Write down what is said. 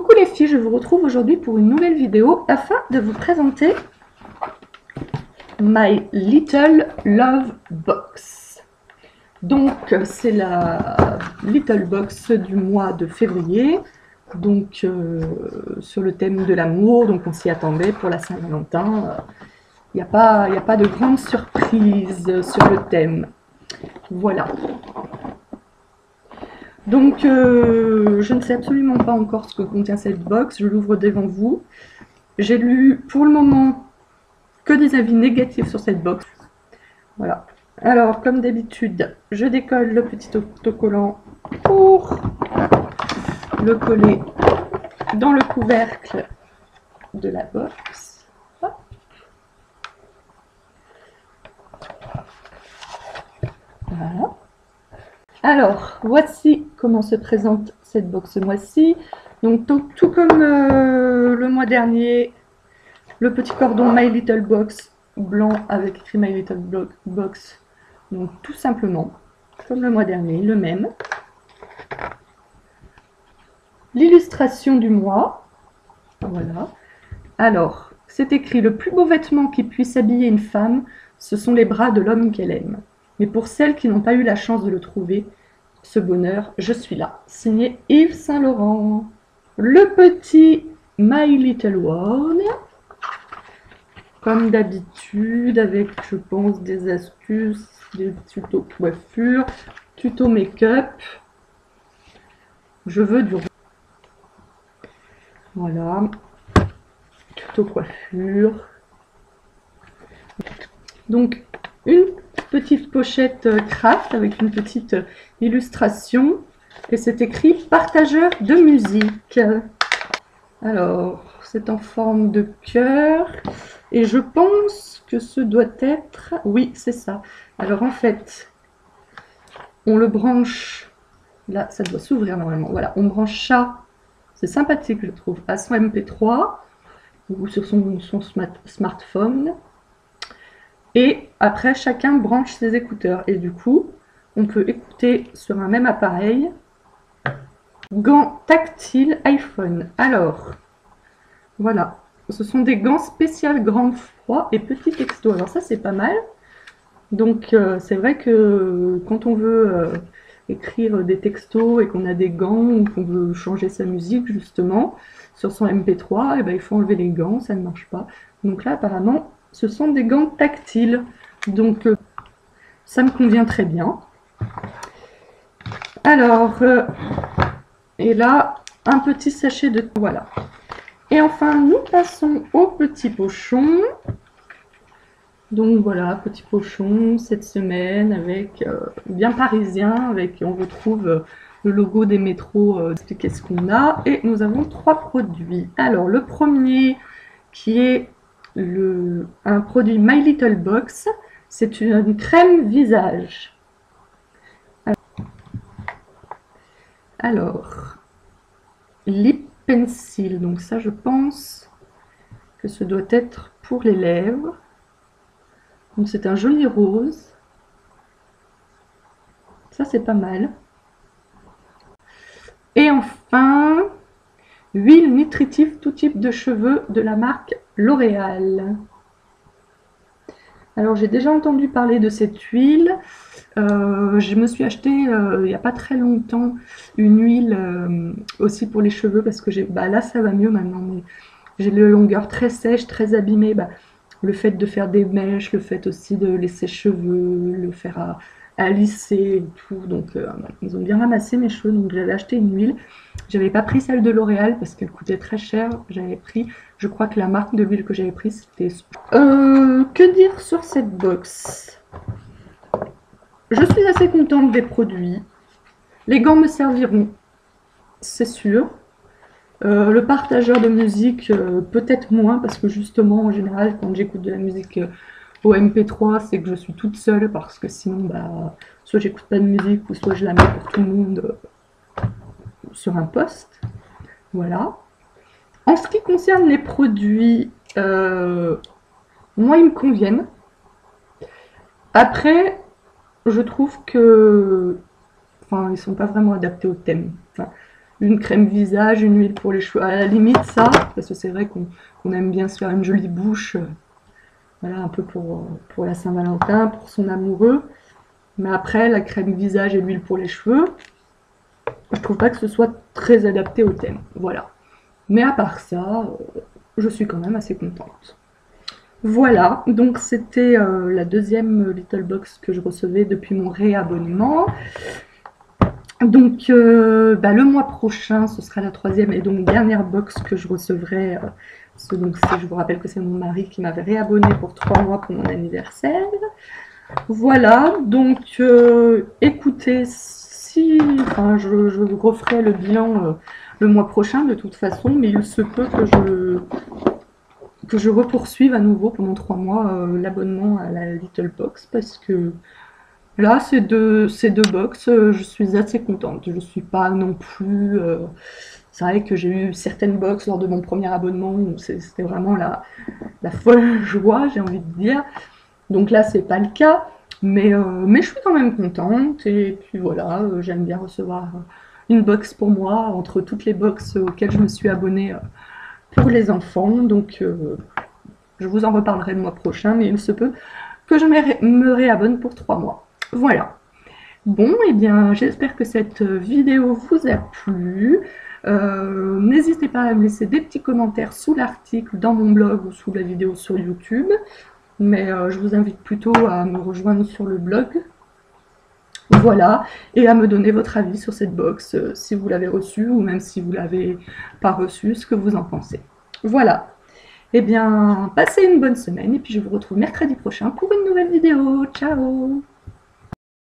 Coucou les filles, je vous retrouve aujourd'hui pour une nouvelle vidéo afin de vous présenter My Little Love Box. Donc c'est la Little Box du mois de février, donc sur le thème de l'amour, donc on s'y attendait pour la Saint-Valentin. Il n'y a pas de grande surprise sur le thème. Voilà. Donc, je ne sais absolument pas encore ce que contient cette box. Je l'ouvre devant vous. J'ai lu pour le moment que des avis négatifs sur cette box. Voilà. Alors, comme d'habitude, je décolle le petit autocollant pour le coller dans le couvercle de la box. Hop. Voilà. Alors, voici comment se présente cette box ce mois-ci. Donc, tout comme le mois dernier, le petit cordon My Little Box blanc avec écrit My Little Box. Donc, tout simplement, comme le mois dernier, le même. L'illustration du mois. Voilà. Alors, c'est écrit: le plus beau vêtement qui puisse habiller une femme, ce sont les bras de l'homme qu'elle aime. Mais pour celles qui n'ont pas eu la chance de le trouver, ce bonheur, je suis là. Signé Yves Saint Laurent. Le petit My Little World. Comme d'habitude, avec, je pense, des astuces, des tutos coiffure, tuto make-up. Je veux du... Voilà. Tuto coiffure. Donc, une petite pochette craft avec une petite illustration et c'est écrit partageur de musique. Alors c'est en forme de cœur et je pense que ce doit être, oui c'est ça. Alors en fait on le branche là, ça doit s'ouvrir normalement. Voilà, on branche ça, c'est sympathique je trouve, à son MP3 ou sur son smartphone. Et après, chacun branche ses écouteurs. Et du coup, on peut écouter sur un même appareil. Gants tactiles iPhone. Alors, voilà. Ce sont des gants spéciaux grand froid et petit texto. Alors ça, c'est pas mal. Donc, c'est vrai que quand on veut écrire des textos et qu'on a des gants ou qu'on veut changer sa musique, justement, sur son MP3, et ben, il faut enlever les gants, ça ne marche pas. Donc là, apparemment... ce sont des gants tactiles, donc ça me convient très bien. Alors, et là, un petit sachet de... Voilà. Et enfin, nous passons au petit pochon. Donc voilà, petit pochon cette semaine avec bien parisien, avec on retrouve le logo des métros, expliquer ce qu'on a. Et nous avons 3 produits. Alors, le premier qui est un produit My Little Box, c'est une crème visage. Alors, lip pencil, donc ça je pense que ce doit être pour les lèvres. Donc c'est un joli rose. Ça c'est pas mal. Et enfin, huile nutritive tout type de cheveux de la marque L'Oréal. Alors j'ai déjà entendu parler de cette huile. Je me suis acheté il n'y a pas très longtemps une huile aussi pour les cheveux parce que là ça va mieux maintenant, mais j'ai les longueurs très sèches, très abîmées. Le fait de faire des mèches, le fait aussi de laisser cheveux, le faire à lisser et tout. Donc ils ont bien ramassé mes cheveux, donc j'avais acheté une huile. J'avais pas pris celle de L'Oréal parce qu'elle coûtait très cher. J'avais pris, je crois que la marque de l'huile que j'avais prise c'était... que dire sur cette box? Je suis assez contente des produits. Les gants me serviront, c'est sûr. Le partageur de musique, peut-être moins, parce que justement, en général, quand j'écoute de la musique au MP3, c'est que je suis toute seule, parce que sinon, soit j'écoute pas de musique, ou soit je la mets pour tout le monde sur un poste. Voilà. En ce qui concerne les produits, moi, ils me conviennent. Après, je trouve que... Enfin, ils sont pas vraiment adaptés au thème. Enfin, une crème visage, une huile pour les cheveux, à la limite ça, parce que c'est vrai qu'on aime bien se faire une jolie bouche, voilà, un peu pour la Saint-Valentin, pour son amoureux. Mais après, la crème visage et l'huile pour les cheveux, je trouve pas que ce soit très adapté au thème, voilà. Mais à part ça, je suis quand même assez contente. Voilà, donc c'était la deuxième Little Box que je recevais depuis mon réabonnement. Donc le mois prochain, ce sera la troisième et donc dernière box que je recevrai. Donc, je vous rappelle que c'est mon mari qui m'avait réabonné pour 3 mois pour mon anniversaire. Voilà, donc écoutez, je referai le bilan le mois prochain de toute façon, mais il se peut que je repoursuive à nouveau pendant 3 mois l'abonnement à la Little Box parce que là, ces deux box, je suis assez contente. Je suis pas non plus. C'est vrai que j'ai eu certaines box lors de mon premier abonnement où c'était vraiment la folle joie, j'ai envie de dire. Donc là, c'est pas le cas. Mais je suis quand même contente. Et puis voilà, j'aime bien recevoir une box pour moi entre toutes les box auxquelles je me suis abonnée pour les enfants. Donc je vous en reparlerai le mois prochain, mais il se peut que je me réabonne pour 3 mois. Voilà. Bon, et bien, j'espère que cette vidéo vous a plu. N'hésitez pas à me laisser des petits commentaires sous l'article, dans mon blog ou sous la vidéo sur YouTube. Mais je vous invite plutôt à me rejoindre sur le blog. Voilà, et à me donner votre avis sur cette box, si vous l'avez reçue ou même si vous ne l'avez pas reçue, ce que vous en pensez. Voilà. Eh bien, passez une bonne semaine et puis je vous retrouve mercredi prochain pour une nouvelle vidéo. Ciao!